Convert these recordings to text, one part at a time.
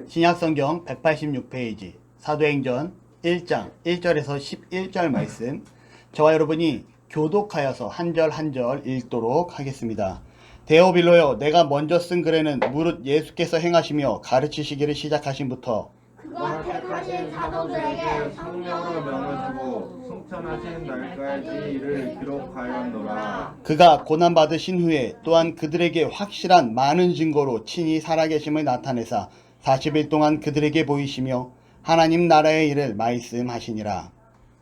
신약성경 186페이지 사도행전 1장 1절에서 11절 말씀, 저와 여러분이 교독하여서 한 절 한 절 읽도록 하겠습니다. 데오빌로여, 내가 먼저 쓴 글에는 무릇 예수께서 행하시며 가르치시기를 시작하신부터 그가 택하신 사도들에게 성령으로 명을 주고 승천하신 날까지 이를 기록하였노라. 그가 고난받으신 후에 또한 그들에게 확실한 많은 증거로 친히 살아계심을 나타내사 40일 동안 그들에게 보이시며 하나님 나라의 일을 말씀하시니라.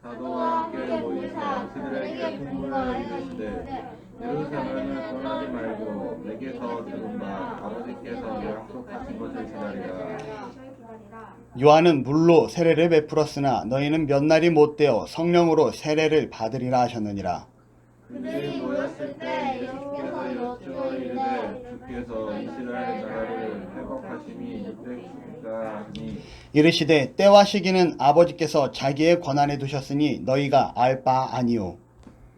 사도와 함께 모이사 그들에게 분부하여 이르시되 예루살렘을 떠나지 말고 내게서 들은 바 아버지께서 약속하신 것을 기다리라. 요한은 물로 세례를 베풀었으나 너희는 몇 날이 못되어 성령으로 세례를 받으리라 하셨느니라. 그들이 모였을 때 예수께서 여쭈어 이르되 주께서 이스라엘 나라를 회복하심이 이때가 하니 이르시되 때와 시기는 아버지께서 자기의 권한에 두셨으니 너희가 알 바 아니오.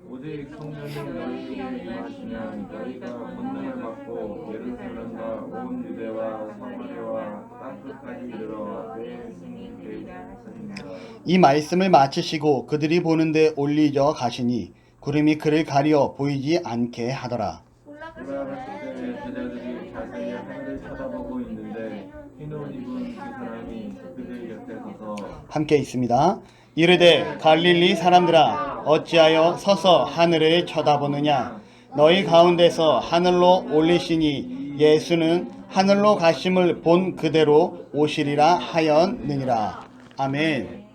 오직 성령이 너희에게 임하시면 너희가 권능을 받고 예루살렘과 온 유대와 사마리아와 땅 끝까지 이르러 내 스님이 되게 하시니라. 이 말씀을 마치시고 그들이 보는데 올리져 가시니 구름이 그를 가리어 보이지 않게 하더라. 올라가실 때 제자들이 자세히 하늘을 쳐다보고 있는데 흰 옷 입은 두 사람이 그들 곁에 서서 함께 있습니다. 이르되 갈릴리 사람들아, 어찌하여 서서 하늘을 쳐다보느냐? 너희 가운데서 하늘로 올리시니 예수는 하늘로 가심을 본 그대로 오시리라 하였느니라. 아멘.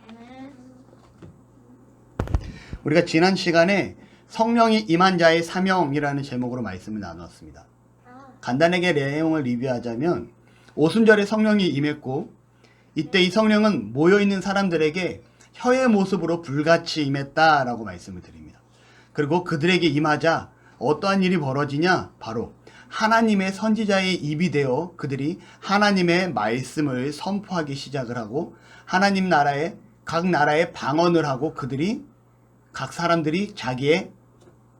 우리가 지난 시간에 성령이 임한 자의 사명이라는 제목으로 말씀을 나눴습니다. 간단하게 내용을 리뷰하자면 오순절에 성령이 임했고, 이때 이 성령은 모여있는 사람들에게 혀의 모습으로 불같이 임했다라고 말씀을 드립니다. 그리고 그들에게 임하자 어떠한 일이 벌어지냐? 바로 하나님의 선지자의 입이 되어 그들이 하나님의 말씀을 선포하기 시작을 하고, 하나님 나라의 각 나라의 방언을 하고 그들이 각 사람들이 자기의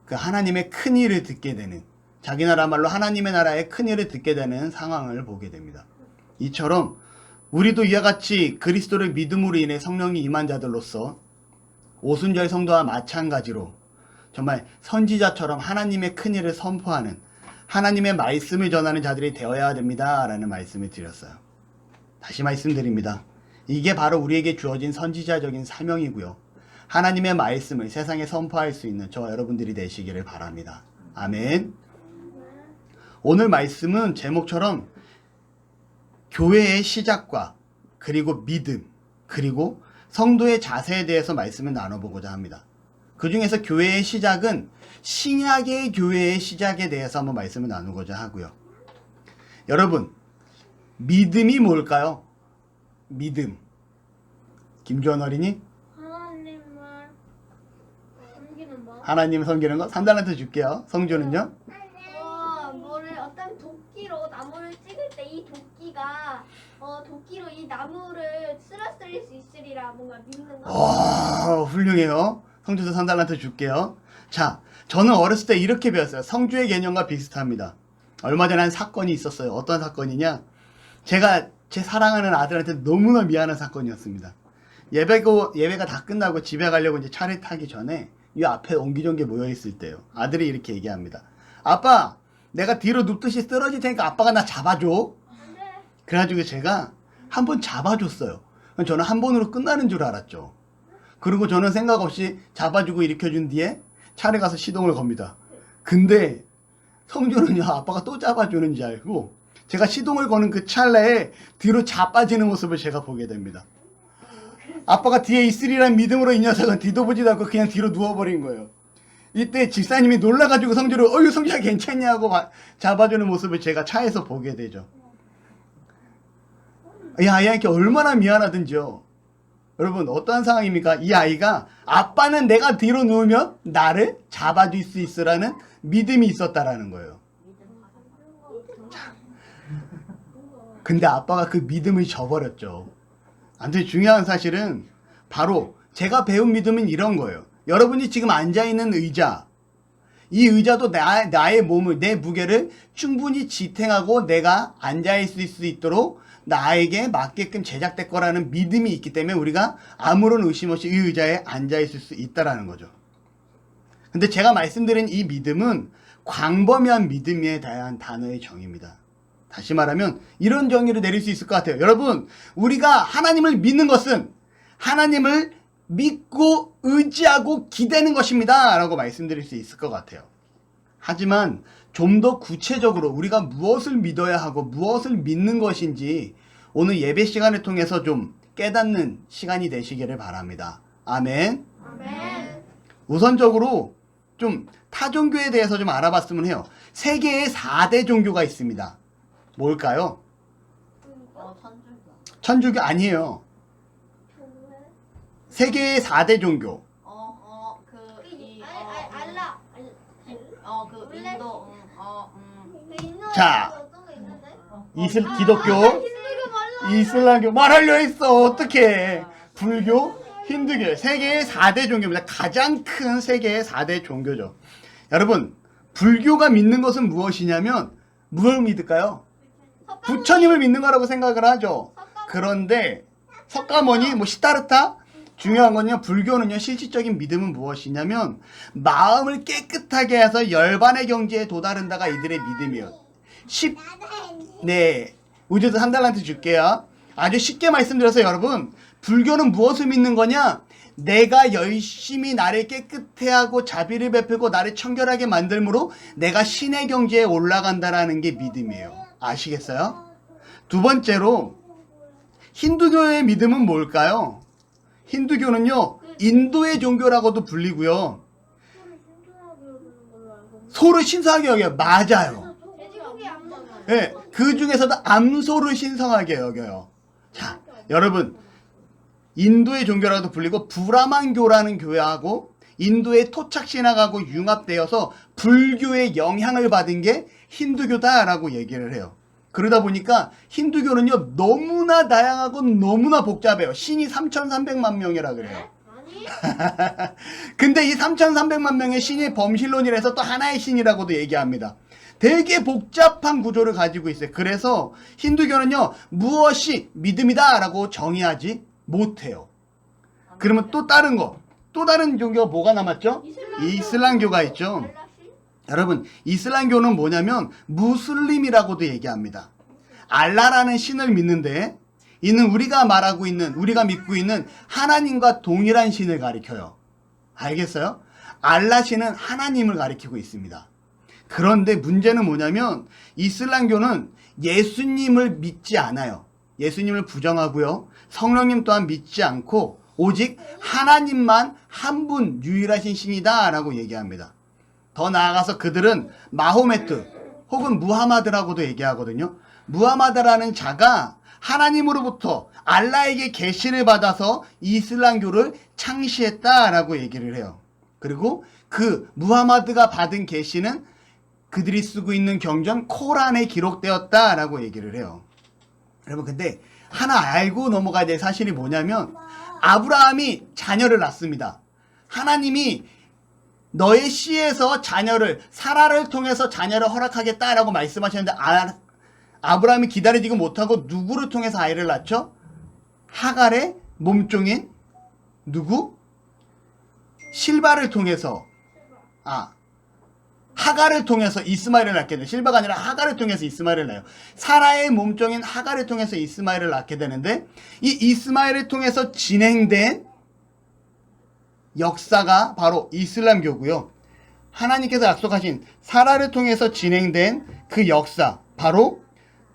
그 하나님의 큰 일을 듣게 되는, 자기 나라 말로 하나님의 나라의 큰 일을 듣게 되는 상황을 보게 됩니다. 이처럼 우리도 이와 같이 그리스도를 믿음으로 인해 성령이 임한 자들로서 오순절 성도와 마찬가지로 정말 선지자처럼 하나님의 큰 일을 선포하는, 하나님의 말씀을 전하는 자들이 되어야 됩니다 라는 말씀을 드렸어요. 다시 말씀드립니다. 이게 바로 우리에게 주어진 선지자적인 사명이고요, 하나님의 말씀을 세상에 선포할 수 있는 저와 여러분들이 되시기를 바랍니다. 아멘. 오늘 말씀은 제목처럼 교회의 시작과 그리고 믿음, 그리고 성도의 자세에 대해서 말씀을 나눠보고자 합니다. 그 중에서 교회의 시작은 신약의 교회의 시작에 대해서 한번 말씀을 나누고자 하고요. 여러분, 믿음이 뭘까요? 믿음. 김주원 어린이? 하나님을 섬기는 법. 하나님 섬기는 거 3달란트 줄게요. 성주는요? 뭐를 어떤 도끼로 나무를 찍을 때 이 도끼가 도끼로 이 나무를 쓰러뜨릴 수 있으리라 뭔가 믿는 거. 훌륭해요. 성주도 3달란트 줄게요. 자, 저는 어렸을 때 이렇게 배웠어요. 성주의 개념과 비슷합니다. 얼마 전에 한 사건이 있었어요. 어떤 사건이냐? 제가 제 사랑하는 아들한테 너무나 미안한 사건이었습니다. 예배가 다 끝나고 집에 가려고 이제 차를 타기 전에 이 앞에 옹기종기 모여있을 때요, 아들이 이렇게 얘기합니다. 아빠, 내가 뒤로 눕듯이 쓰러질 테니까 아빠가 나 잡아줘. 그래가지고 제가 한 번 잡아줬어요. 저는 한 번으로 끝나는 줄 알았죠. 그리고 저는 생각 없이 잡아주고 일으켜준 뒤에 차를 가서 시동을 겁니다. 근데 성주는요, 아빠가 또 잡아주는지 알고 제가 시동을 거는 그 찰나에 뒤로 자빠지는 모습을 제가 보게 됩니다. 아빠가 뒤에 있으리란 믿음으로 이 녀석은 뒤도 보지도 않고 그냥 뒤로 누워버린 거예요. 이때 집사님이 놀라가지고 성주를 어휴 성주야 괜찮냐고 잡아주는 모습을 제가 차에서 보게 되죠. 이 아이한테 얼마나 미안하든지요. 여러분, 어떠한 상황입니까? 이 아이가 아빠는 내가 뒤로 누우면 나를 잡아줄 수 있으라는 믿음이 있었다라는 거예요. 근데 아빠가 그 믿음을 저버렸죠. 아무튼 중요한 사실은 바로 제가 배운 믿음은 이런 거예요. 여러분이 지금 앉아있는 의자, 이 의자도 나의 몸을, 내 무게를 충분히 지탱하고 내가 앉아있을 수 있도록 나에게 맞게끔 제작될 거라는 믿음이 있기 때문에 우리가 아무런 의심 없이 이 의자에 앉아있을 수 있다라는 거죠. 근데 제가 말씀드린 이 믿음은 광범위한 믿음에 대한 단어의 정의입니다. 다시 말하면 이런 정의를 내릴 수 있을 것 같아요. 여러분, 우리가 하나님을 믿는 것은 하나님을 믿고 의지하고 기대는 것입니다 라고 말씀드릴 수 있을 것 같아요. 하지만 좀 더 구체적으로 우리가 무엇을 믿어야 하고 무엇을 믿는 것인지 오늘 예배 시간을 통해서 좀 깨닫는 시간이 되시기를 바랍니다. 아멘. 아멘. 우선적으로 좀 타종교에 대해서 좀 알아봤으면 해요. 세계에 4대 종교가 있습니다. 뭘까요? 천주교 아니에요. 세계의 4대 종교. 알라. 인도, 자, 어떤 거 있는데? 기독교, 힌두교 말라. 이슬람교 말하려 했어. 어떡해. 불교, 힌두교. 세계의 4대 종교입니다. 가장 큰 세계의 4대 종교죠. 여러분, 불교가 믿는 것은 무엇이냐면 무엇을 믿을까요? 부처님을 믿는 거라고 생각을 하죠. 그런데 석가모니, 시타르타, 중요한 건요, 불교는요, 실질적인 믿음은 무엇이냐면 마음을 깨끗하게 해서 열반의 경지에 도달한다가 이들의 믿음이에요. 네, 우주도 3달란트 줄게요. 아주 쉽게 말씀드려서 여러분, 불교는 무엇을 믿는 거냐? 내가 열심히 나를 깨끗해 하고 자비를 베풀고 나를 청결하게 만들므로 내가 신의 경지에 올라간다라는 게 믿음이에요. 아시겠어요? 두 번째로 힌두교의 믿음은 뭘까요? 힌두교는요, 인도의 종교라고도 불리고요. 소를 신성하게 여겨요. 맞아요. 돼지고기 안 먹어요. 네, 그 중에서도 암소를 신성하게 여겨요. 자, 여러분, 인도의 종교라고도 불리고 브라만교라는 교회하고 인도의 토착 신학하고 융합되어서 불교의 영향을 받은 게 힌두교다라고 얘기를 해요. 그러다 보니까 힌두교는요, 너무나 다양하고 너무나 복잡해요. 신이 3,300만 명이라 그래요. 아니? 근데 이 3,300만 명의 신이 범신론이라서 또 하나의 신이라고도 얘기합니다. 되게 복잡한 구조를 가지고 있어요. 그래서 힌두교는요, 무엇이 믿음이다 라고 정의하지 못해요. 그러면 또 다른 종교가 뭐가 남았죠? 이슬람교가 있죠. 알라시? 여러분, 이슬람교는 뭐냐면 무슬림이라고도 얘기합니다. 알라라는 신을 믿는데 이는 우리가 믿고 있는 하나님과 동일한 신을 가리켜요. 알겠어요? 알라 신은 하나님을 가리키고 있습니다. 그런데 문제는 뭐냐면 이슬람교는 예수님을 믿지 않아요. 예수님을 부정하고요. 성령님 또한 믿지 않고 오직 하나님만 한 분 유일하신 신이다 라고 얘기합니다. 더 나아가서 그들은 마호메트 혹은 무하마드라고도 얘기하거든요. 무하마드라는 자가 하나님으로부터 알라에게 계시를 받아서 이슬람교를 창시했다라고 얘기를 해요. 그리고 그 무하마드가 받은 계시는 그들이 쓰고 있는 경전 코란에 기록되었다라고 얘기를 해요. 여러분, 근데 하나 알고 넘어가야 될 사실이 뭐냐면 아브라함이 자녀를 낳습니다. 하나님이 너의 씨에서 사라를 통해서 자녀를 허락하겠다라고 말씀하셨는데 아브라함이 기다리지 못하고 누구를 통해서 아이를 낳죠? 하갈의 몸종인 누구? 실바를 통해서 하갈을 통해서 이스마엘을 낳게 돼요. 실바가 아니라 하갈을 통해서 이스마엘을 낳아요. 사라의 몸종인 하갈을 통해서 이스마엘을 낳게 되는데 이 이스마엘을 통해서 진행된 역사가 바로 이슬람교고요. 하나님께서 약속하신 사라를 통해서 진행된 그 역사, 바로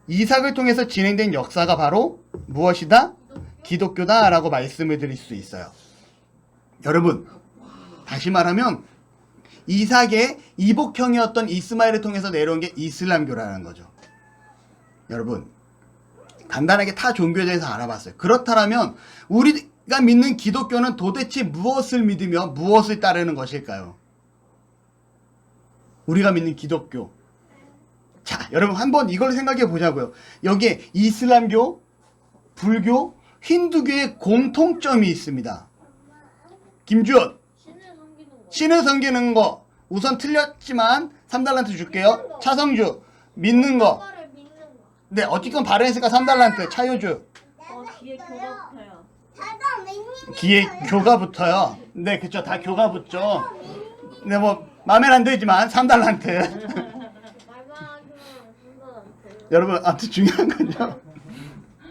이삭을 통해서 진행된 역사가 바로 무엇이다? 기독교다라고 말씀을 드릴 수 있어요. 여러분, 다시 말하면 이삭의 이복형이었던 이스마엘을 통해서 내려온 게 이슬람교라는 거죠. 여러분, 간단하게 타 종교에 대해서 알아봤어요. 그렇다면 우리가 믿는 기독교는 도대체 무엇을 믿으며 무엇을 따르는 것일까요? 우리가 믿는 기독교. 자, 여러분 한번 이걸 생각해 보자고요. 여기에 이슬람교, 불교, 힌두교의 공통점이 있습니다. 김주연, 신을 섬기는 거 우선 틀렸지만 3달란트 줄게요. 차성주 믿는 거. 그거를 믿는 거. 네, 어쨌건 발언했으니까 3달란트. 차효주 뒤에 교가 붙어요. 뒤에 교가 붙어요. 네, 그쵸. 다 교가 붙죠. 네, 뭐 마음엔 안 들지만 3달란트. 말만 하기만 상관없어요. 여러분, 아무튼 중요한 건요.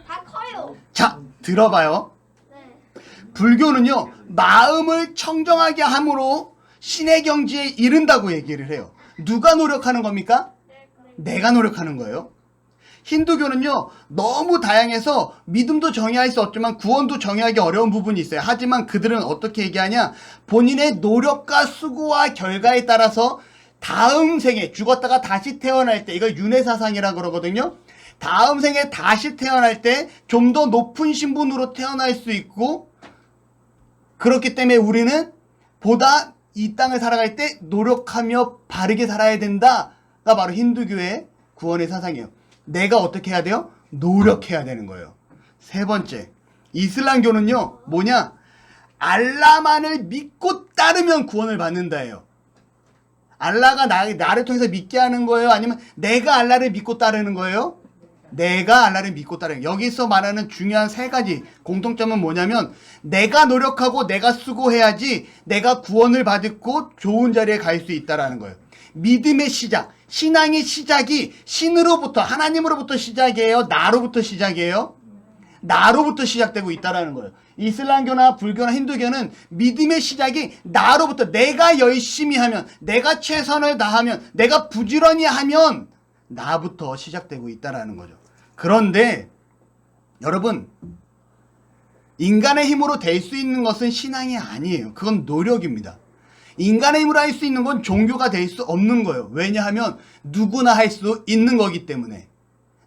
다 커요. 자, 들어봐요. 네. 불교는요, 마음을 청정하게 함으로 신의 경지에 이른다고 얘기를 해요. 누가 노력하는 겁니까? 내가 노력하는 거예요. 힌두교는요, 너무 다양해서 믿음도 정의할 수 없지만 구원도 정의하기 어려운 부분이 있어요. 하지만 그들은 어떻게 얘기하냐? 본인의 노력과 수고와 결과에 따라서 다음 생에 죽었다가 다시 태어날 때, 이걸 윤회사상이라고 그러거든요. 다음 생에 다시 태어날 때 좀 더 높은 신분으로 태어날 수 있고, 그렇기 때문에 우리는 보다 이 땅을 살아갈 때 노력하며 바르게 살아야 된다가 바로 힌두교의 구원의 사상이에요. 내가 어떻게 해야 돼요? 노력해야 되는 거예요. 세 번째, 이슬람교는요, 뭐냐? 알라만을 믿고 따르면 구원을 받는다예요. 알라가 나를 통해서 믿게 하는 거예요? 아니면 내가 알라를 믿고 따르는 거예요? 내가 알라를 믿고 따르는 거예요. 여기서 말하는 중요한 세 가지 공통점은 뭐냐면, 내가 노력하고 내가 수고해야지 내가 구원을 받고 좋은 자리에 갈 수 있다라는 거예요. 믿음의 시작, 신앙의 시작이 신으로부터, 하나님으로부터 시작이에요? 나로부터 시작이에요? 나로부터 시작되고 있다라는 거예요. 이슬람교나 불교나 힌두교는 믿음의 시작이 나로부터, 내가 열심히 하면, 내가 최선을 다하면, 내가 부지런히 하면 나부터 시작되고 있다라는 거죠. 그런데 여러분, 인간의 힘으로 될 수 있는 것은 신앙이 아니에요. 그건 노력입니다. 인간의 힘으로 할 수 있는 건 종교가 될 수 없는 거예요. 왜냐하면 누구나 할 수 있는 거기 때문에.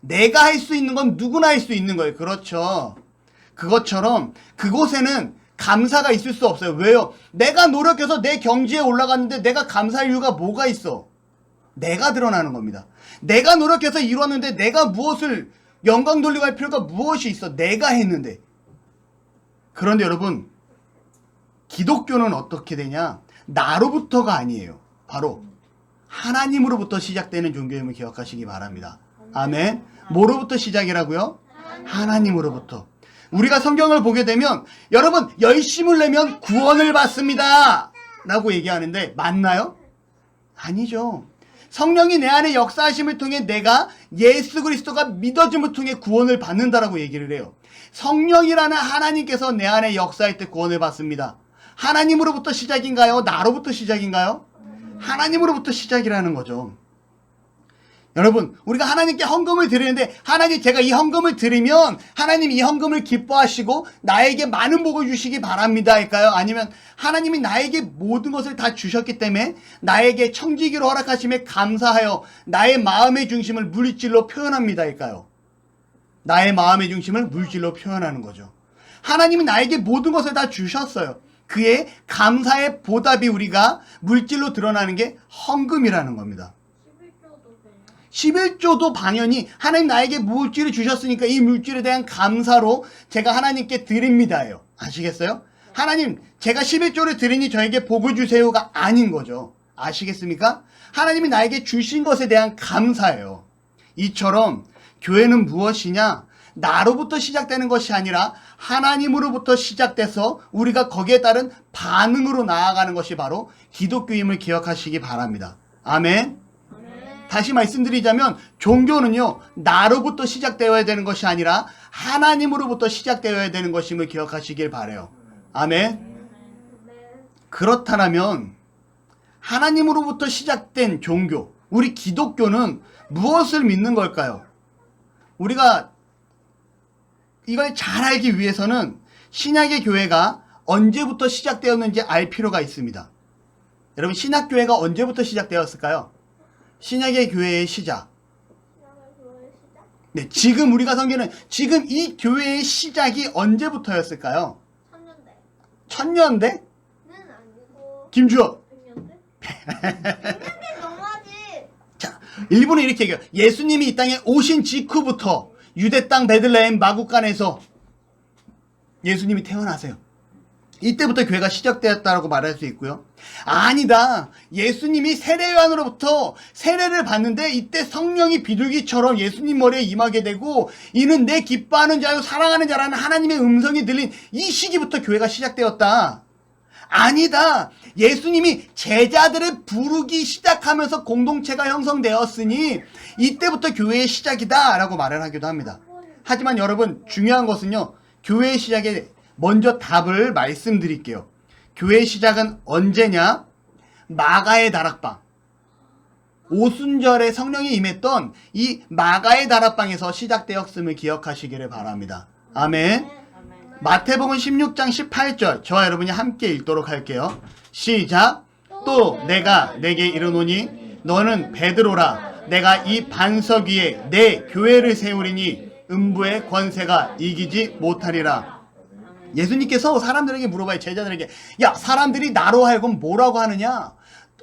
내가 할 수 있는 건 누구나 할 수 있는 거예요. 그렇죠. 그것처럼 그곳에는 감사가 있을 수 없어요. 왜요? 내가 노력해서 내 경지에 올라갔는데 내가 감사할 이유가 뭐가 있어? 내가 드러나는 겁니다. 내가 노력해서 이뤘는데 내가 무엇을 영광 돌리고 할 필요가 무엇이 있어? 내가 했는데. 그런데 여러분, 기독교는 어떻게 되냐? 나로부터가 아니에요. 바로 하나님으로부터 시작되는 종교임을 기억하시기 바랍니다. 아멘. 뭐로부터 시작이라고요? 하나님으로부터. 우리가 성경을 보게 되면 여러분, 열심을 내면 구원을 받습니다 라고 얘기하는데 맞나요? 아니죠. 성령이 내 안에 역사하심을 통해 내가 예수 그리스도가 믿어짐을 통해 구원을 받는다라고 얘기를 해요. 성령이라는 하나님께서 내 안에 역사할 때 구원을 받습니다. 하나님으로부터 시작인가요? 나로부터 시작인가요? 하나님으로부터 시작이라는 거죠. 여러분, 우리가 하나님께 헌금을 드리는데, 하나님, 제가 이 헌금을 드리면 하나님 이 헌금을 기뻐하시고 나에게 많은 복을 주시기 바랍니다 할까요? 아니면 하나님이 나에게 모든 것을 다 주셨기 때문에 나에게 청지기로 허락하심에 감사하여 나의 마음의 중심을 물질로 표현합니다 할까요? 나의 마음의 중심을 물질로 표현하는 거죠. 하나님이 나에게 모든 것을 다 주셨어요. 그의 감사의 보답이 우리가 물질로 드러나는 게 헌금이라는 겁니다. 11조도 당연히 하나님 나에게 물질을 주셨으니까 이 물질에 대한 감사로 제가 하나님께 드립니다예요. 아시겠어요? 하나님, 제가 11조를 드리니 저에게 복을 주세요가 아닌 거죠. 아시겠습니까? 하나님이 나에게 주신 것에 대한 감사예요. 이처럼 교회는 무엇이냐? 나로부터 시작되는 것이 아니라 하나님으로부터 시작돼서 우리가 거기에 따른 반응으로 나아가는 것이 바로 기독교임을 기억하시기 바랍니다. 아멘. 다시 말씀드리자면 종교는요, 나로부터 시작되어야 되는 것이 아니라 하나님으로부터 시작되어야 되는 것임을 기억하시길 바라요. 아멘. 그렇다면 하나님으로부터 시작된 종교, 우리 기독교는 무엇을 믿는 걸까요? 우리가 이걸 잘 알기 위해서는 신약의 교회가 언제부터 시작되었는지 알 필요가 있습니다. 여러분, 신약교회가 언제부터 시작되었을까요? 신약의 교회의 시작. 네, 지금 우리가 섬기는 지금 이 교회의 시작이 언제부터였을까요? 천년대? 는 아니고 김주호. 100년대 너무하지. 자, 일본은 이렇게 얘기해요. 예수님이 이 땅에 오신 직후부터 유대 땅 베들레헴 마구간에서 예수님이 태어나세요. 이때부터 교회가 시작되었다라고 말할 수 있고요. 아니다. 예수님이 세례요한으로부터 세례를 받는데 이때 성령이 비둘기처럼 예수님 머리에 임하게 되고 이는 내 기뻐하는 자요 사랑하는 자라는 하나님의 음성이 들린 이 시기부터 교회가 시작되었다. 아니다. 예수님이 제자들을 부르기 시작하면서 공동체가 형성되었으니 이때부터 교회의 시작이다 라고 말을 하기도 합니다. 하지만 여러분 중요한 것은요. 교회의 시작에 먼저 답을 말씀드릴게요. 교회의 시작은 언제냐? 마가의 다락방. 오순절에 성령이 임했던 이 마가의 다락방에서 시작되었음을 기억하시기를 바랍니다. 아멘. 마태복음 16장 18절 저와 여러분이 함께 읽도록 할게요. 시작. 또 내가 내게 이르노니 너는 베드로라. 내가 이 반석 위에 내 교회를 세우리니 음부의 권세가 이기지 못하리라. 예수님께서 사람들에게 물어봐요. 제자들에게. 야, 사람들이 나로 하여금 뭐라고 하느냐?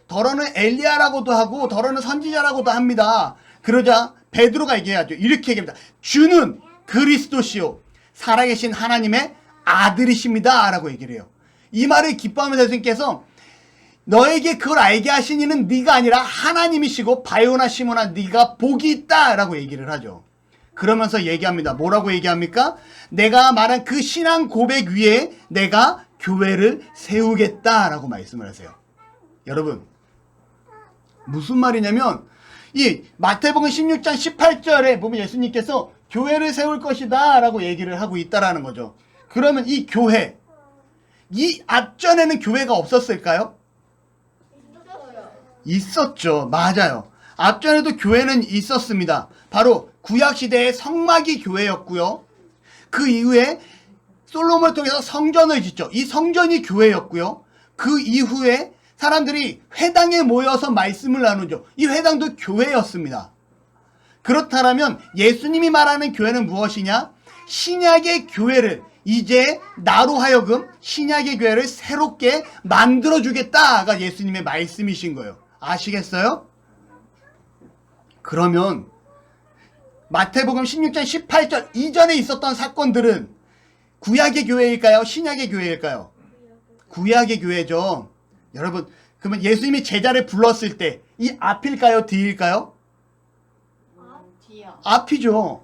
더러는 엘리야라고도 하고 더러는 선지자라고도 합니다. 그러자 베드로가 얘기하죠. 이렇게 얘기합니다. 주는 그리스도시요 살아계신 하나님의 아들이십니다 라고 얘기를 해요. 이 말을 기뻐하면서 예수님께서 너에게 그걸 알게 하신 이는 네가 아니라 하나님이시고 바요나 시몬아 네가 복이 있다 라고 얘기를 하죠. 그러면서 얘기합니다. 뭐라고 얘기합니까? 내가 말한 그 신앙 고백 위에 내가 교회를 세우겠다라고 말씀을 하세요. 여러분 무슨 말이냐면 이 마태복음 16장 18절에 보면 예수님께서 교회를 세울 것이다 라고 얘기를 하고 있다라는 거죠. 그러면 이 교회 이 앞전에는 교회가 없었을까요? 있었죠. 맞아요. 앞전에도 교회는 있었습니다. 바로 구약시대의 성막이 교회였고요. 그 이후에 솔로몬을 통해서 성전을 짓죠. 이 성전이 교회였고요. 그 이후에 사람들이 회당에 모여서 말씀을 나누죠. 이 회당도 교회였습니다. 그렇다면 예수님이 말하는 교회는 무엇이냐? 신약의 교회를 이제 나로 하여금 신약의 교회를 새롭게 만들어주겠다가 예수님의 말씀이신 거예요. 아시겠어요? 그러면 마태복음 16장 18절 이전에 있었던 사건들은 구약의 교회일까요? 신약의 교회일까요? 구약의 교회죠. 여러분 그러면 예수님이 제자를 불렀을 때 이 앞일까요? 뒤일까요? 뒤요. 앞이죠.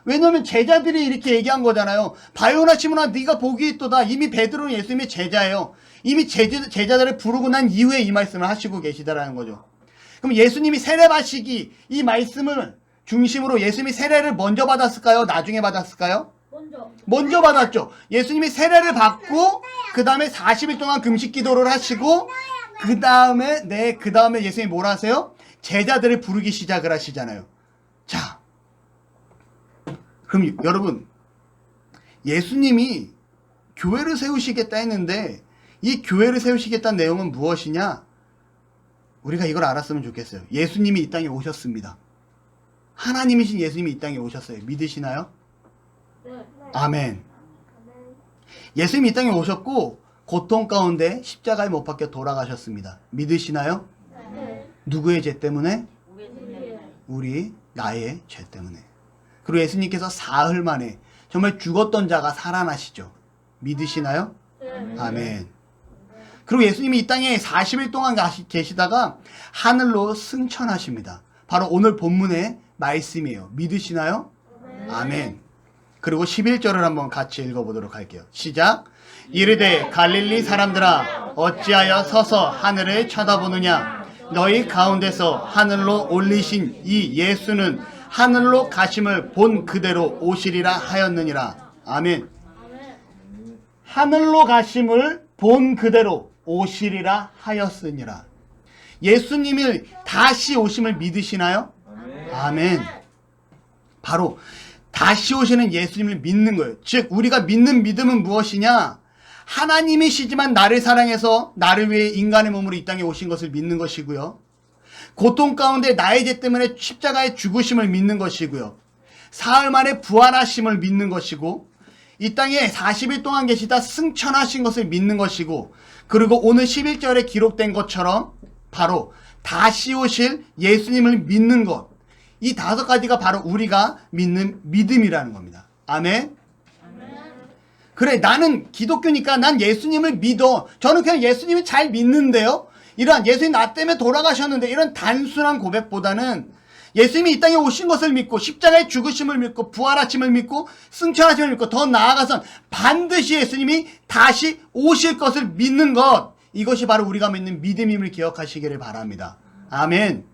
왜냐면 제자들이 이렇게 얘기한 거잖아요. 바요나 시몬아 네가 복이 있도다. 이미 베드로는 예수님의 제자예요. 이미 제자들을 부르고 난 이후에 이 말씀을 하시고 계시다라는 거죠. 그럼 예수님이 세례 받으시기 이 말씀을 중심으로 예수님이 세례를 먼저 받았을까요? 나중에 받았을까요? 먼저 받았죠. 예수님이 세례를 받고 그 다음에 40일 동안 금식 기도를 하시고 그 다음에 예수님이 뭘 하세요? 제자들을 부르기 시작을 하시잖아요. 자, 그럼 여러분 예수님이 교회를 세우시겠다 했는데 이 교회를 세우시겠다는 내용은 무엇이냐? 우리가 이걸 알았으면 좋겠어요. 예수님이 이 땅에 오셨습니다. 하나님이신 예수님이 이 땅에 오셨어요. 믿으시나요? 네. 아멘. 예수님이 이 땅에 오셨고 고통 가운데 십자가에 못 박혀 돌아가셨습니다. 믿으시나요? 네. 누구의 죄 때문에? 우리 나의 죄 때문에. 그리고 예수님께서 사흘 만에 정말 죽었던 자가 살아나시죠. 믿으시나요? 네. 아멘. 그리고 예수님이 이 땅에 40일 동안 계시다가 하늘로 승천하십니다. 바로 오늘 본문의 말씀이에요. 믿으시나요? 아멘. 그리고 11절을 한번 같이 읽어보도록 할게요. 시작. 이르되 갈릴리 사람들아 어찌하여 서서 하늘을 쳐다보느냐? 너희 가운데서 하늘로 올리신 이 예수는 하늘로 가심을 본 그대로 오시리라 하였느니라. 아멘. 하늘로 가심을 본 그대로 오시리라 하였으니라. 예수님이 다시 오심을 믿으시나요? 아멘. 바로 다시 오시는 예수님을 믿는 거예요. 즉 우리가 믿는 믿음은 무엇이냐? 하나님이시지만 나를 사랑해서 나를 위해 인간의 몸으로 이 땅에 오신 것을 믿는 것이고요. 고통 가운데 나의 죄 때문에 십자가에 죽으심을 믿는 것이고요. 사흘 만에 부활하심을 믿는 것이고 이 땅에 40일 동안 계시다 승천하신 것을 믿는 것이고 그리고 오늘 11절에 기록된 것처럼 바로 다시 오실 예수님을 믿는 것. 이 5가지가 바로 우리가 믿는 믿음이라는 겁니다. 아멘. 그래, 나는 기독교니까 난 예수님을 믿어. 저는 그냥 예수님을 잘 믿는데요. 이러한 예수님 나 때문에 돌아가셨는데 이런 단순한 고백보다는 예수님이 이 땅에 오신 것을 믿고 십자가의 죽으심을 믿고 부활하심을 믿고 승천하심을 믿고 더 나아가선 반드시 예수님이 다시 오실 것을 믿는 것, 이것이 바로 우리가 믿는 믿음임을 기억하시기를 바랍니다. 아멘.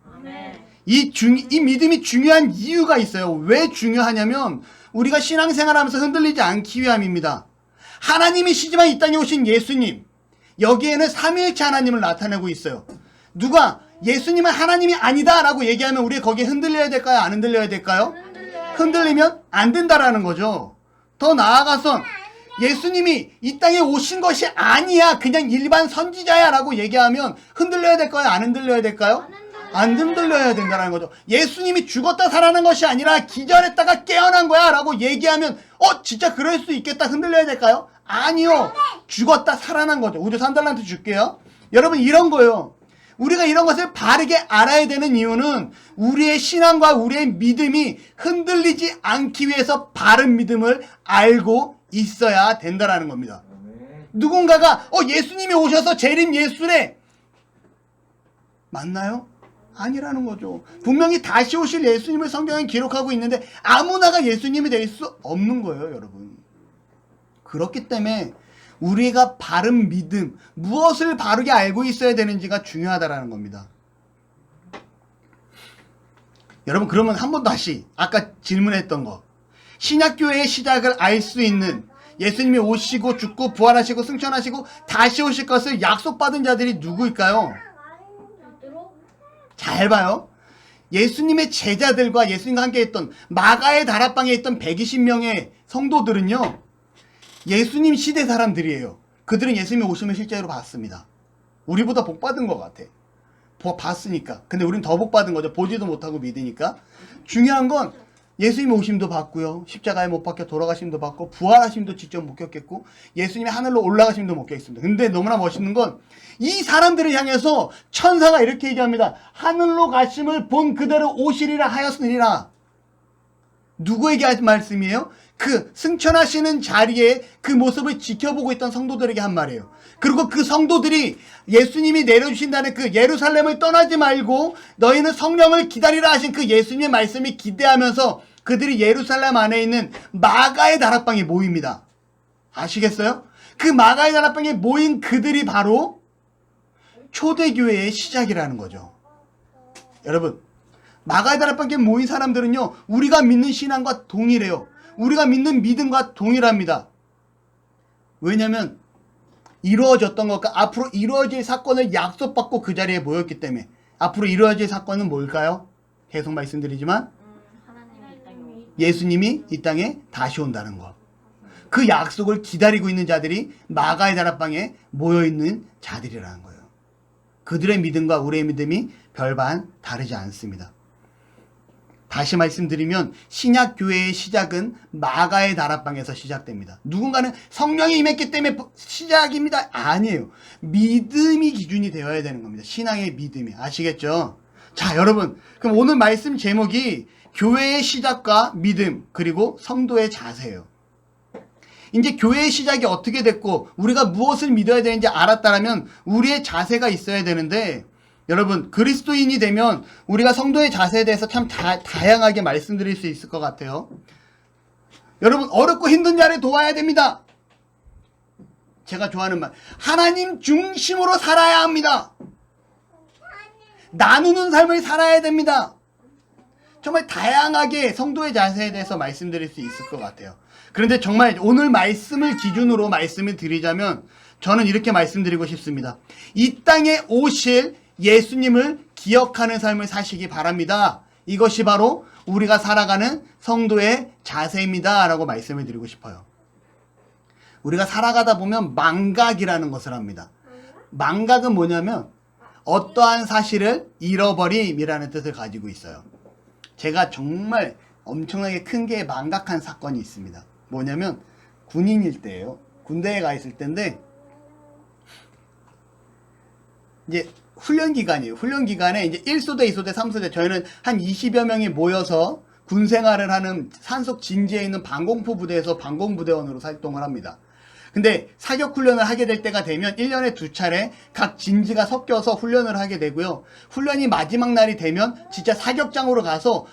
이 믿음이 중요한 이유가 있어요. 왜 중요하냐면 우리가 신앙생활하면서 흔들리지 않기 위함입니다. 하나님이시지만 이 땅에 오신 예수님, 여기에는 삼위일체 하나님을 나타내고 있어요. 누가 예수님은 하나님이 아니다 라고 얘기하면 우리 거기에 흔들려야 될까요? 안 흔들려야 될까요? 흔들리면 안 된다라는 거죠. 더 나아가서 예수님이 이 땅에 오신 것이 아니야, 그냥 일반 선지자야 라고 얘기하면 흔들려야 될까요? 안 흔들려야 될까요? 안 흔들려야 된다는 거죠. 예수님이 죽었다 살아난 것이 아니라 기절했다가 깨어난 거야 라고 얘기하면 진짜 그럴 수 있겠다, 흔들려야 될까요? 아니요, 죽었다 살아난 거죠. 우리 3달란트 줄게요. 여러분, 이런 거예요. 우리가 이런 것을 바르게 알아야 되는 이유는 우리의 신앙과 우리의 믿음이 흔들리지 않기 위해서 바른 믿음을 알고 있어야 된다라는 겁니다. 누군가가 예수님이 오셔서 재림 예수래, 맞나요? 아니라는 거죠. 분명히 다시 오실 예수님을 성경에 기록하고 있는데 아무나가 예수님이 될 수 없는 거예요, 여러분. 그렇기 때문에 우리가 바른 믿음, 무엇을 바르게 알고 있어야 되는지가 중요하다라는 겁니다. 여러분, 그러면 한 번 다시 아까 질문했던 거, 신약교회의 시작을 알 수 있는, 예수님이 오시고 죽고 부활하시고 승천하시고 다시 오실 것을 약속받은 자들이 누구일까요? 잘 봐요. 예수님의 제자들과 예수님과 함께 했던 마가의 다락방에 있던 120명의 성도들은요, 예수님 시대 사람들이에요. 그들은 예수님이 오심을 실제로 봤습니다. 우리보다 복 받은 것 같아. 봤으니까. 근데 우린 더 복 받은 거죠. 보지도 못하고 믿으니까. 중요한 건 예수님 오심도 봤고요, 십자가에 못 박혀 돌아가심도 봤고, 부활하심도 직접 목격했고, 예수님이 하늘로 올라가심도 목격했습니다. 근데 너무나 멋있는 건 이 사람들을 향해서 천사가 이렇게 얘기합니다. 하늘로 가심을 본 그대로 오시리라 하였으니라. 누구에게 한 말씀이에요? 그 승천하시는 자리에 그 모습을 지켜보고 있던 성도들에게 한 말이에요. 그리고 그 성도들이 예수님이 내려주신다는 그 예루살렘을 떠나지 말고 너희는 성령을 기다리라 하신 그 예수님의 말씀이 기대하면서 그들이 예루살렘 안에 있는 마가의 다락방에 모입니다. 아시겠어요? 그 마가의 다락방에 모인 그들이 바로 초대교회의 시작이라는 거죠. 여러분, 마가의 다락방에 모인 사람들은요, 우리가 믿는 신앙과 동일해요. 우리가 믿는 믿음과 동일합니다. 왜냐면 이루어졌던 것과 앞으로 이루어질 사건을 약속받고 그 자리에 모였기 때문에. 앞으로 이루어질 사건은 뭘까요? 계속 말씀드리지만 예수님이 이 땅에 다시 온다는 것. 그 약속을 기다리고 있는 자들이 마가의 다락방에 모여있는 자들이라는 거예요. 그들의 믿음과 우리의 믿음이 별반 다르지 않습니다. 다시 말씀드리면 신약교회의 시작은 마가의 다락방에서 시작됩니다. 누군가는 성령이 임했기 때문에 시작입니다. 아니에요. 믿음이 기준이 되어야 되는 겁니다. 신앙의 믿음이. 아시겠죠? 자, 여러분, 그럼 오늘 말씀 제목이 교회의 시작과 믿음, 그리고 성도의 자세예요. 이제 교회의 시작이 어떻게 됐고 우리가 무엇을 믿어야 되는지 알았다면 우리의 자세가 있어야 되는데, 여러분, 그리스도인이 되면 우리가 성도의 자세에 대해서 참 다양하게 말씀드릴 수 있을 것 같아요. 여러분, 어렵고 힘든 자를 도와야 됩니다. 제가 좋아하는 말, 하나님 중심으로 살아야 합니다. 나누는 삶을 살아야 됩니다. 정말 다양하게 성도의 자세에 대해서 말씀드릴 수 있을 것 같아요. 그런데 정말 오늘 말씀을 기준으로 말씀을 드리자면 저는 이렇게 말씀드리고 싶습니다. 이 땅에 오실 예수님을 기억하는 삶을 사시기 바랍니다. 이것이 바로 우리가 살아가는 성도의 자세입니다 라고 말씀을 드리고 싶어요. 우리가 살아가다 보면 망각이라는 것을 합니다. 망각은 뭐냐면 어떠한 사실을 잃어버림이라는 뜻을 가지고 있어요. 제가 정말 엄청나게 큰 게 망각한 사건이 있습니다. 뭐냐면 군인일 때예요. 군대에 가 있을 때인데 이제 훈련 기간이에요. 훈련 기간에 이제 1소대, 2소대, 3소대, 저희는 한 20여 명이 모여서 군 생활을 하는 산속 진지에 있는 방공포 부대에서 방공부대원으로 활동을 합니다. 근데 사격 훈련을 하게 될 때가 되면 1년에 2차례 각 진지가 섞여서 훈련을 하게 되고요. 훈련이 마지막 날이 되면 진짜 사격장으로 가서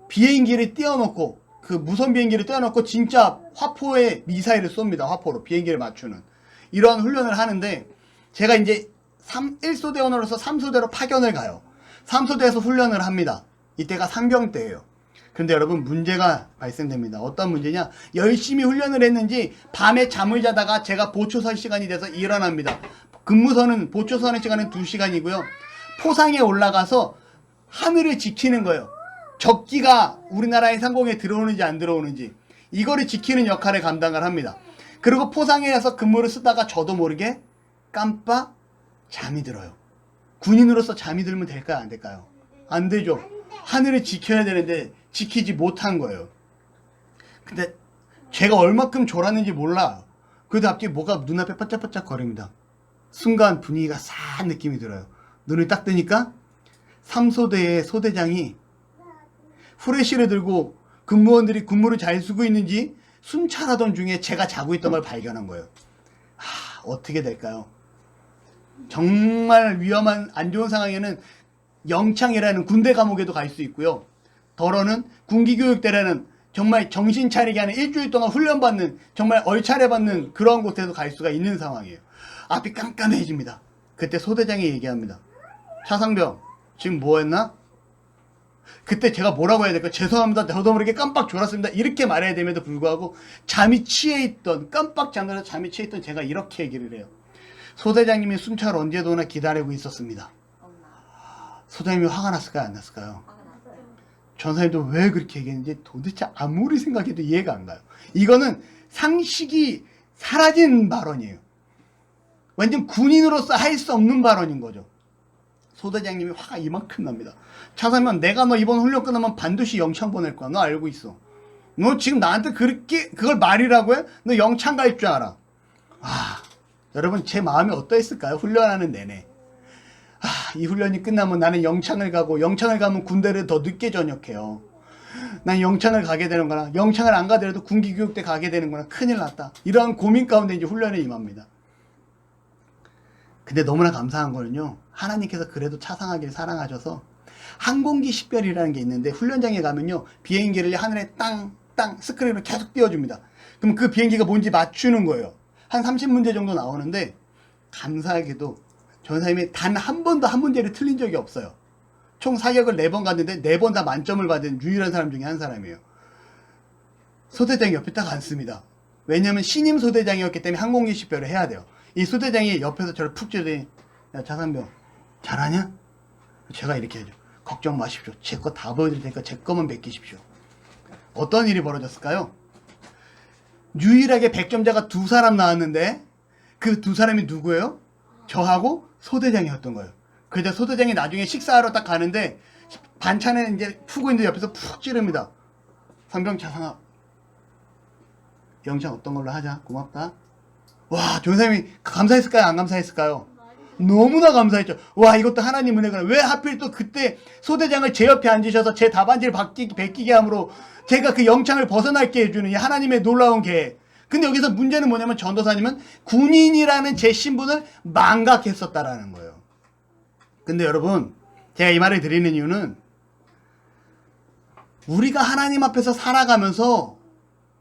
비행기를 띄워놓고 그 무선 비행기를 띄워놓고 진짜 화포에 미사일을 쏩니다. 화포로 비행기를 맞추는 이러한 훈련을 하는데 제가 이제 1소대원으로서 3소대로 파견을 가요. 3소대에서 훈련을 합니다. 이때가 상병 때예요. 그런데 여러분 문제가 발생됩니다. 어떤 문제냐? 열심히 훈련을 했는지 밤에 잠을 자다가 제가 보초 설 시간이 돼서 일어납니다. 근무선은 보초 서는 시간은 2시간이고요. 포상에 올라가서 하늘을 지키는 거예요. 적기가 우리나라의 상공에 들어오는지 안 들어오는지 이거를 지키는 역할을 감당을 합니다. 그리고 포상에서 근무를 쓰다가 저도 모르게 깜빡 잠이 들어요. 군인으로서 잠이 들면 될까요? 안 될까요? 안 되죠. 하늘을 지켜야 되는데 지키지 못한 거예요. 근데 제가 얼마큼 졸았는지 몰라. 그래도 갑자기 뭐가 눈앞에 반짝반짝 거립니다. 순간 분위기가 싹 느낌이 들어요. 눈을 딱 뜨니까 3소대의 소대장이 후레쉬를 들고 근무원들이 근무를 잘 쓰고 있는지 순찰하던 중에 제가 자고 있던 걸 발견한 거예요. 어떻게 될까요? 정말 위험한 안 좋은 상황에는 영창이라는 군대 감옥에도 갈 수 있고요. 더러는 군기교육대라는 정말 정신 차리게 하는 일주일 동안 훈련받는 정말 얼차려 받는 그런 곳에도 갈 수가 있는 상황이에요. 앞이 깜깜해집니다. 그때 소대장이 얘기합니다. 차상병 지금 뭐 했나? 그때 제가 뭐라고 해야 될까? 죄송합니다. 저도 모르게 깜빡 졸았습니다. 이렇게 말해야 됨에도 불구하고 잠이 취해 있던 깜빡 잠들어서 잠이 취해 있던 제가 이렇게 얘기를 해요. 소대장님이 순찰 언제도 오나 기다리고 있었습니다. 소대장님이 화가 났을까요? 안 났을까요? 전사님도 왜 그렇게 얘기했는지 도대체 아무리 생각해도 이해가 안 가요. 이거는 상식이 사라진 발언이에요. 완전 군인으로서 할 수 없는 발언인 거죠. 소대장님이 화가 이만큼 납니다. 차사면 내가 너 이번 훈련 끝나면 반드시 영창 보낼 거야. 너 알고 있어. 너 지금 나한테 그렇게 그걸 말이라고 해? 너 영창 갈 줄 알아. 여러분 제 마음이 어떠했을까요? 훈련하는 내내. 이 훈련이 끝나면 나는 영창을 가고 영창을 가면 군대를 더 늦게 전역해요. 난 영창을 가게 되는구나. 영창을 안 가더라도 군기교육대 가게 되는구나. 큰일 났다. 이러한 고민 가운데 이제 훈련에 임합니다. 근데 너무나 감사한 거는요. 하나님께서 그래도 차상하길 사랑하셔서 항공기 식별이라는 게 있는데 훈련장에 가면요. 비행기를 하늘에 땅 스크린으로 계속 띄워줍니다. 그럼 그 비행기가 뭔지 맞추는 거예요. 한 30문제 정도 나오는데 감사하게도 전사님이 단 한 번도 한 문제를 틀린 적이 없어요. 총 사격을 4번 갔는데 4번 다 만점을 받은 유일한 사람 중에 한 사람이에요. 소대장이 옆에 딱 앉습니다. 왜냐면 신임 소대장이었기 때문에 항공기 식별을 해야 돼요. 이 소대장이 옆에서 저를 푹 찌르더니 야 차상병 잘하냐? 제가 이렇게 하죠. 걱정 마십시오. 제 거 다 보여드릴 테니까 제 거만 맡기십시오. 어떤 일이 벌어졌을까요? 유일하게 100점자가 2사람 나왔는데 그 2사람이 누구예요? 저하고 소대장이었던 거예요. 그래서 소대장이 나중에 식사하러 딱 가는데 반찬에 이제 푸고 있는데 옆에서 푹 찌릅니다. 상병 차상아 영창 어떤 걸로 하자. 고맙다. 와, 조선생님이 감사했을까요? 안 감사했을까요? 너무나 감사했죠. 와, 이것도 하나님 은혜가. 왜 하필 또 그때 소대장을 제 옆에 앉으셔서 제 답안지를 베끼게 함으로 제가 그 영창을 벗어날게 해주는 이 하나님의 놀라운 계획. 근데 여기서 문제는 뭐냐면 전도사님은 군인이라는 제 신분을 망각했었다라는 거예요. 근데 여러분, 제가 이 말을 드리는 이유는 우리가 하나님 앞에서 살아가면서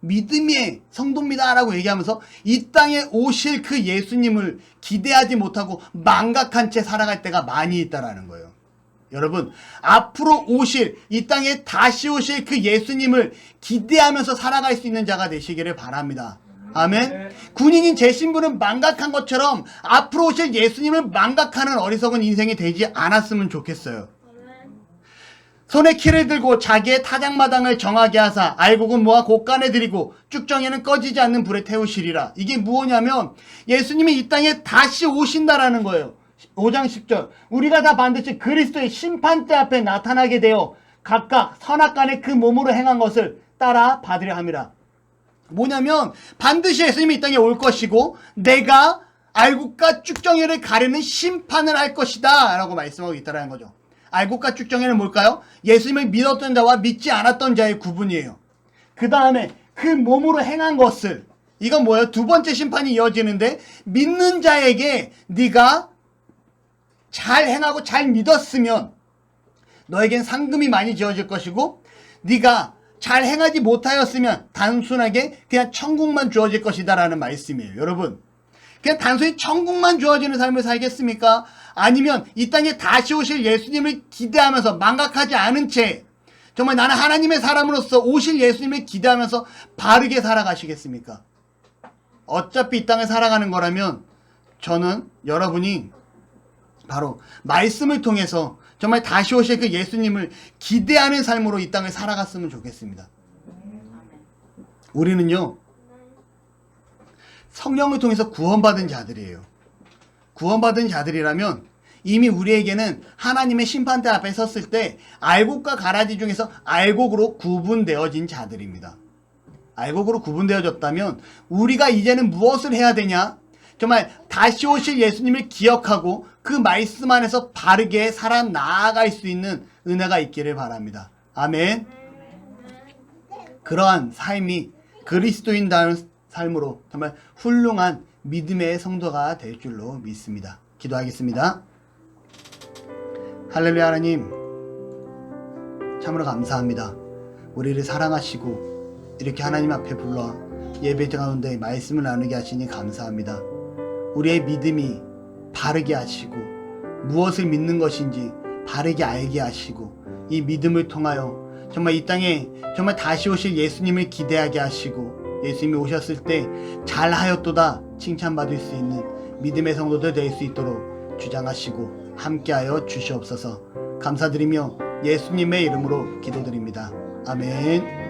믿음의 성도입니다라고 얘기하면서 이 땅에 오실 그 예수님을 기대하지 못하고 망각한 채 살아갈 때가 많이 있다라는 거예요. 여러분, 앞으로 오실 이 땅에 다시 오실 그 예수님을 기대하면서 살아갈 수 있는 자가 되시기를 바랍니다. 아멘. 군인인 제 신분은 망각한 것처럼 앞으로 오실 예수님을 망각하는 어리석은 인생이 되지 않았으면 좋겠어요. 손에 키를 들고 자기의 타작마당을 정하게 하사 알곡은 모아 곳간에 들이고 쭉정이는 꺼지지 않는 불에 태우시리라. 이게 무엇냐면 예수님이 이 땅에 다시 오신다라는 거예요. 5장 10절 우리가 다 반드시 그리스도의 심판대 앞에 나타나게 되어 각각 선악간에 그 몸으로 행한 것을 따라 받으려 함이라. 뭐냐면 반드시 예수님이 이 땅에 올 것이고 내가 알곡과 쭉정이를 가르는 심판을 할 것이다 라고 말씀하고 있다는 거죠. 알곡과 쭉정이는 뭘까요? 예수님을 믿었던 자와 믿지 않았던 자의 구분이에요. 그 다음에 그 몸으로 행한 것을 이건 뭐예요? 두 번째 심판이 이어지는데 믿는 자에게 네가 잘 행하고 잘 믿었으면 너에겐 상금이 많이 지어질 것이고 네가 잘 행하지 못하였으면 단순하게 그냥 천국만 주어질 것이다 라는 말씀이에요. 여러분, 그냥 단순히 천국만 주어지는 삶을 살겠습니까? 아니면 이 땅에 다시 오실 예수님을 기대하면서 망각하지 않은 채 정말 나는 하나님의 사람으로서 오실 예수님을 기대하면서 바르게 살아가시겠습니까? 어차피 이 땅에 살아가는 거라면 저는 여러분이 바로 말씀을 통해서 정말 다시 오실 그 예수님을 기대하는 삶으로 이 땅을 살아갔으면 좋겠습니다. 우리는요, 성령을 통해서 구원받은 자들이에요. 구원받은 자들이라면 이미 우리에게는 하나님의 심판대 앞에 섰을 때 알곡과 가라지 중에서 알곡으로 구분되어진 자들입니다. 알곡으로 구분되어졌다면 우리가 이제는 무엇을 해야 되냐? 정말 다시 오실 예수님을 기억하고 그 말씀 안에서 바르게 살아나아갈 수 있는 은혜가 있기를 바랍니다. 아멘. 그러한 삶이 그리스도인다운 삶으로 정말 훌륭한 믿음의 성도가 될 줄로 믿습니다. 기도하겠습니다. 할렐루야. 하나님, 참으로 감사합니다. 우리를 사랑하시고 이렇게 하나님 앞에 불러 예배 가운데 말씀을 나누게 하시니 감사합니다. 우리의 믿음이 바르게 하시고 무엇을 믿는 것인지 바르게 알게 하시고 이 믿음을 통하여 정말 이 땅에 정말 다시 오실 예수님을 기대하게 하시고 예수님이 오셨을 때 잘하였도다 칭찬받을 수 있는 믿음의 성도들 될 수 있도록 주장하시고 함께하여 주시옵소서. 감사드리며 예수님의 이름으로 기도드립니다. 아멘.